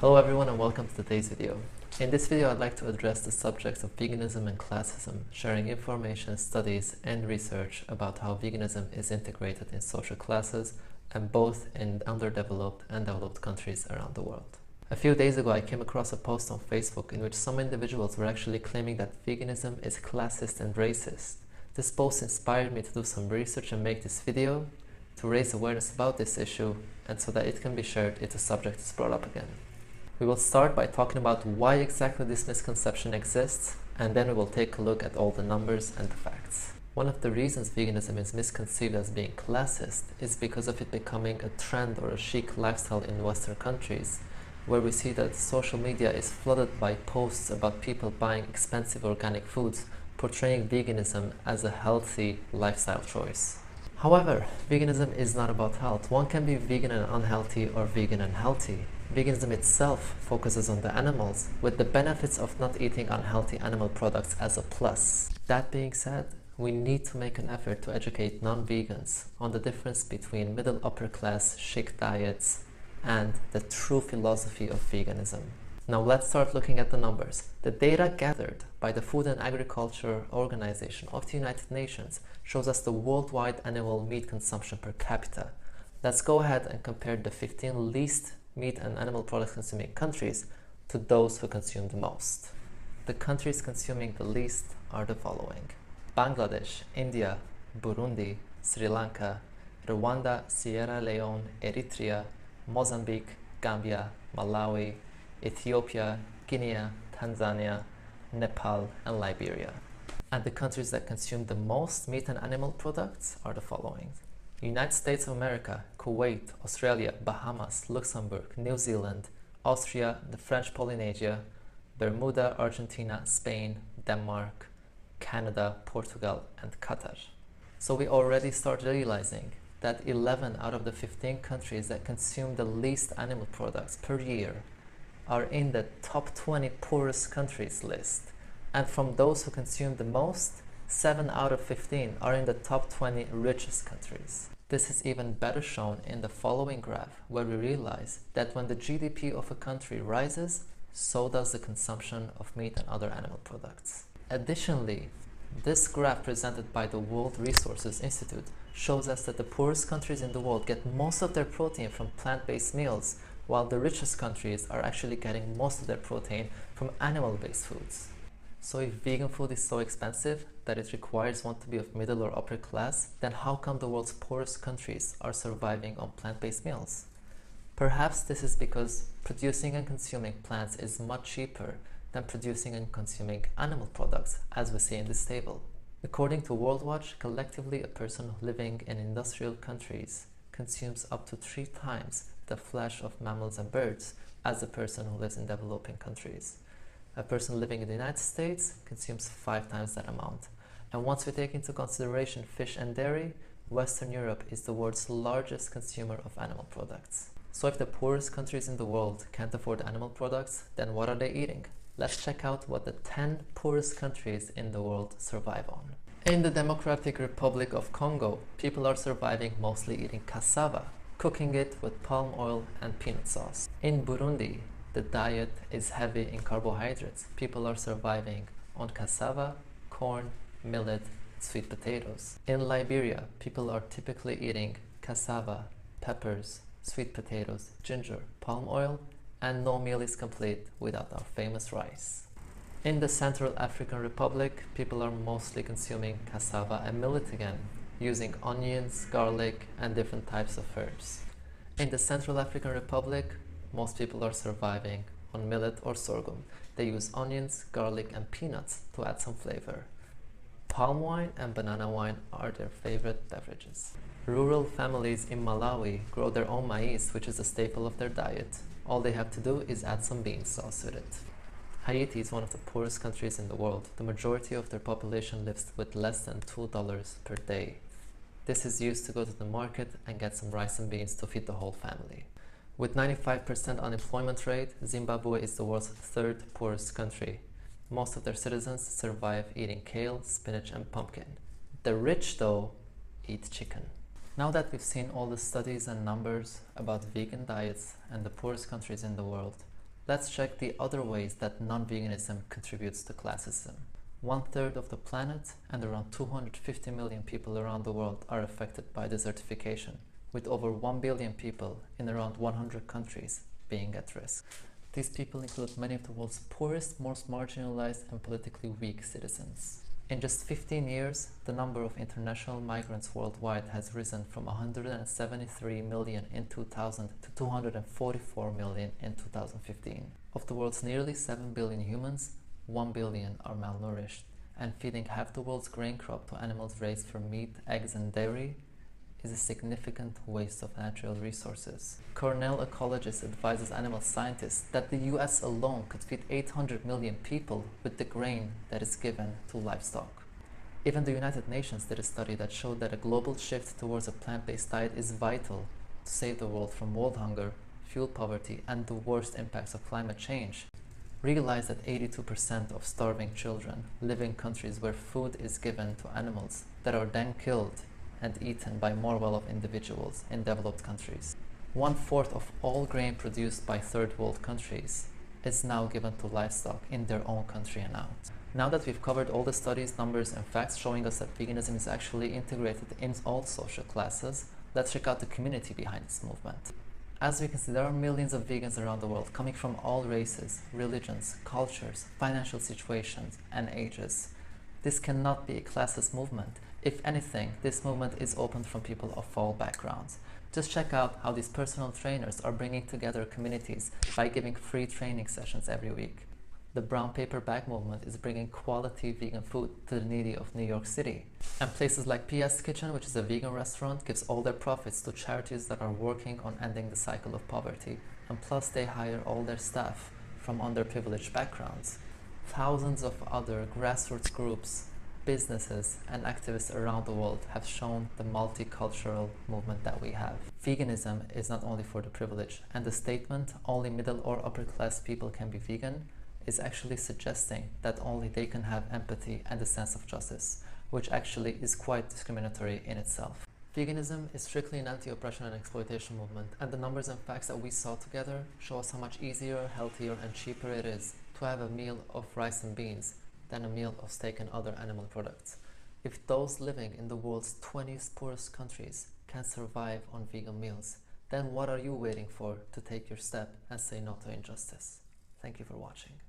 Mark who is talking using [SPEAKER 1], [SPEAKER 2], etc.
[SPEAKER 1] Hello everyone and welcome to today's video. In this video I'd like to address the subjects of veganism and classism, sharing information, studies and research about how veganism is integrated in social classes and both in underdeveloped and developed countries around the world. A few days ago I came across a post on Facebook in which some individuals were actually claiming that veganism is classist and racist. This post inspired me to do some research and make this video to raise awareness about this issue and so that it can be shared if the subject is brought up again. We will start by talking about why exactly this misconception exists, and then we will take a look at all the numbers and the facts. One of the reasons veganism is misconceived as being classist is because of it becoming a trend or a chic lifestyle in Western countries, where we see that social media is flooded by posts about people buying expensive organic foods, portraying veganism as a healthy lifestyle choice. However, veganism is not about health. One can be vegan and unhealthy or vegan and healthy. Veganism itself focuses on the animals, with the benefits of not eating unhealthy animal products as a plus. That being said, we need to make an effort to educate non-vegans on the difference between middle-upper class chic diets and the true philosophy of veganism. Now let's start looking at the numbers. The data gathered by the Food and Agriculture Organization of the United Nations shows us the worldwide annual meat consumption per capita. Let's go ahead and compare the 15 least meat and animal products consuming countries to those who consume the most. The countries consuming the least are the following: Bangladesh, India, Burundi, Sri Lanka, Rwanda, Sierra Leone, Eritrea, Mozambique, Gambia, Malawi, Ethiopia, Guinea, Tanzania, Nepal, and Liberia. And the countries that consume the most meat and animal products are the following: United States of America, Kuwait, Australia, Bahamas, Luxembourg, New Zealand, Austria, the French Polynesia, Bermuda, Argentina, Spain, Denmark, Canada, Portugal, and Qatar. So we already start realizing that 11 out of the 15 countries that consume the least animal products per year are in the top 20 poorest countries list. And from those who consume the most, 7 out of 15 are in the top 20 richest countries. This is even better shown in the following graph, where we realize that when the GDP of a country rises, so does the consumption of meat and other animal products. Additionally, this graph presented by the World Resources Institute shows us that the poorest countries in the world get most of their protein from plant-based meals, while the richest countries are actually getting most of their protein from animal-based foods. So if vegan food is so expensive that it requires one to be of middle or upper class, then how come the world's poorest countries are surviving on plant-based meals? Perhaps this is because producing and consuming plants is much cheaper than producing and consuming animal products, as we see in this table. According to World Watch, collectively a person living in industrial countries consumes up to 3 times the flesh of mammals and birds as a person who lives in developing countries. A person living in the United States consumes 5 times that amount. And once we take into consideration fish and dairy, Western Europe is the world's largest consumer of animal products. So if the poorest countries in the world can't afford animal products, then what are they eating? Let's check out what the 10 poorest countries in the world survive on. In the Democratic Republic of Congo, people are surviving mostly eating cassava, cooking it with palm oil and peanut sauce. In Burundi, the diet is heavy in carbohydrates. People are surviving on cassava, corn, millet, sweet potatoes. In Liberia, people are typically eating cassava, peppers, sweet potatoes, ginger, palm oil, and no meal is complete without our famous rice. In the Central African Republic, people are mostly consuming cassava and millet again, using onions, garlic, and different types of herbs. In the Central African Republic, most people are surviving on millet or sorghum. They use onions, garlic, and peanuts to add some flavor. Palm wine and banana wine are their favorite beverages. Rural families in Malawi grow their own maize, which is a staple of their diet. All they have to do is add some bean sauce with it. Haiti is one of the poorest countries in the world. The majority of their population lives with less than $2 per day. This is used to go to the market and get some rice and beans to feed the whole family. With 95% unemployment rate, Zimbabwe is the world's 3rd poorest country. Most of their citizens survive eating kale, spinach, and pumpkin. The rich, though, eat chicken. Now that we've seen all the studies and numbers about vegan diets and the poorest countries in the world, Let's check the other ways that non-veganism contributes to classism. 1/3 of the planet and around 250 million people around the world are affected by desertification, with over 1 billion people in around 100 countries being at risk. These people include many of the world's poorest, most marginalized and politically weak citizens. In just 15 years, the number of international migrants worldwide has risen from 173 million in 2000 to 244 million in 2015. Of the world's nearly 7 billion humans, 1 billion are malnourished, and feeding half the world's grain crop to animals raised for meat, eggs, and dairy is a significant waste of natural resources. Cornell ecologist advises animal scientists that the US alone could feed 800 million people with the grain that is given to livestock. Even the United Nations did a study that showed that a global shift towards a plant-based diet is vital to save the world from world hunger, fuel poverty, and the worst impacts of climate change. Realize that 82% of starving children live in countries where food is given to animals that are then killed and eaten by more well-off individuals in developed countries. 1/4 of all grain produced by third world countries is now given to livestock in their own country and out. Now that we've covered all the studies, numbers, and facts showing us that veganism is actually integrated in all social classes, let's check out the community behind this movement. As we can see, there are millions of vegans around the world coming from all races, religions, cultures, financial situations, and ages. This cannot be a classist movement. If anything, this movement is open from people of all backgrounds. Just check out how these personal trainers are bringing together communities by giving free training sessions every week. The brown paper bag movement is bringing quality vegan food to the needy of New York City. And places like PS Kitchen, which is a vegan restaurant, gives all their profits to charities that are working on ending the cycle of poverty. And plus they hire all their staff from underprivileged backgrounds. Thousands of other grassroots groups, businesses, and activists around the world have shown the multicultural movement that we have. Veganism is not only for the privileged, and the statement, only middle or upper class people can be vegan, is actually suggesting that only they can have empathy and a sense of justice, which actually is quite discriminatory in itself. Veganism is strictly an anti-oppression and exploitation movement, and the numbers and facts that we saw together show us how much easier, healthier, and cheaper it is to have a meal of rice and beans than a meal of steak and other animal products. If those living in the world's 20 poorest countries can survive on vegan meals, then what are you waiting for to take your step and say no to injustice? Thank you for watching.